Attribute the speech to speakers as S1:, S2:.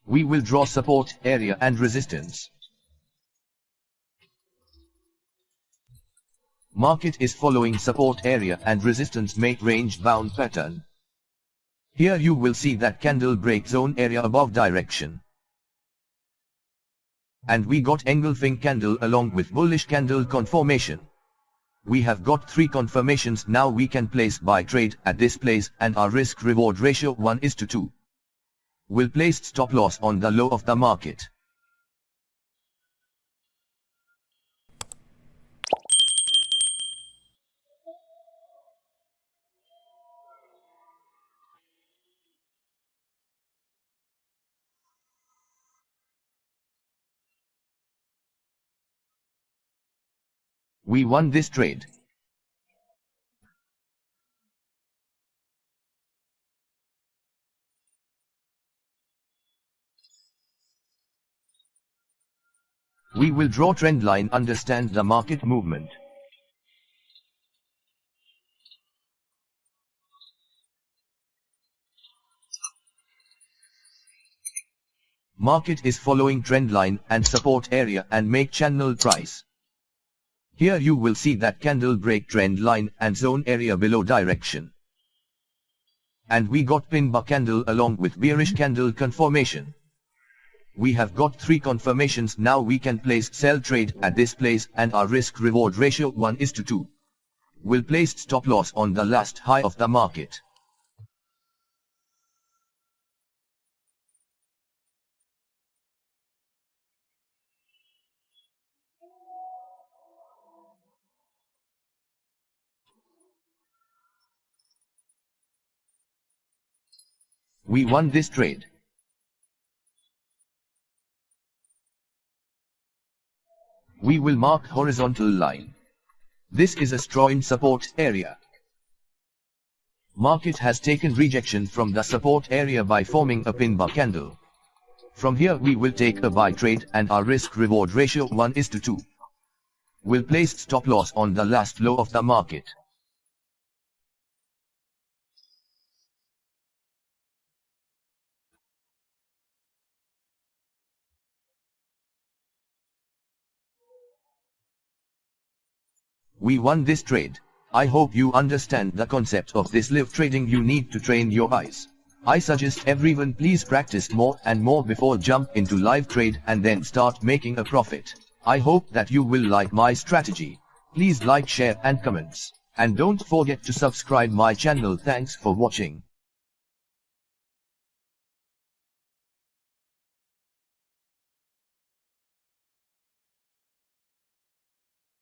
S1: We will draw support area and resistance. Market is following support area and resistance make range bound pattern. Here you will see that candle break zone area above direction. And we got engulfing candle along with bullish candle confirmation. We have got 3 confirmations. Now we can place buy trade at this place and our risk reward ratio 1:2. We'll place stop loss on the low of the market. We won this trade. We will draw trend line, understand the market movement. Market is following trend line and support area and make channel price. Here you will see that candle break trend line and zone area below direction. And we got pin bar candle along with bearish candle confirmation. We have got 3 confirmations. Now we can place sell trade at this place and our risk reward ratio 1:2. We'll place stop loss on the last high of the market. We won this trade. We will mark horizontal line. This is a strong support area. Market has taken rejection from the support area by forming a pin bar candle. From here we will take a buy trade and our risk reward ratio 1:2. We'll place stop loss on the last low of the market. We won this trade. I hope you understand the concept of this live trading. You need to train your eyes. I suggest everyone please practice more and more before jump into live trade and then start making a profit. I hope that you will like my strategy. Please like, share and comments. And don't forget to subscribe my channel. Thanks for watching.